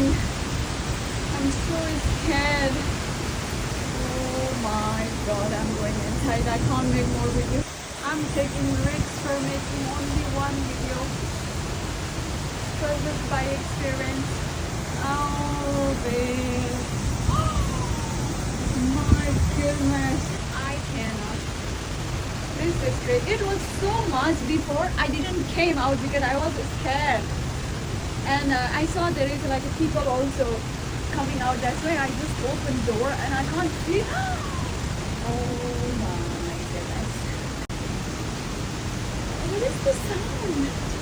going. I'm so scared. Oh my god, I'm going inside. I can't make more videos. I'm taking risks for making only one video. Because it's by experience. Oh, babe. My goodness. I cannot. This is great. It was so much before. I didn't came out because I was scared. And I saw there is like people also coming out. That's why I just opened door and I can't see. Oh my goodness. What is the sound?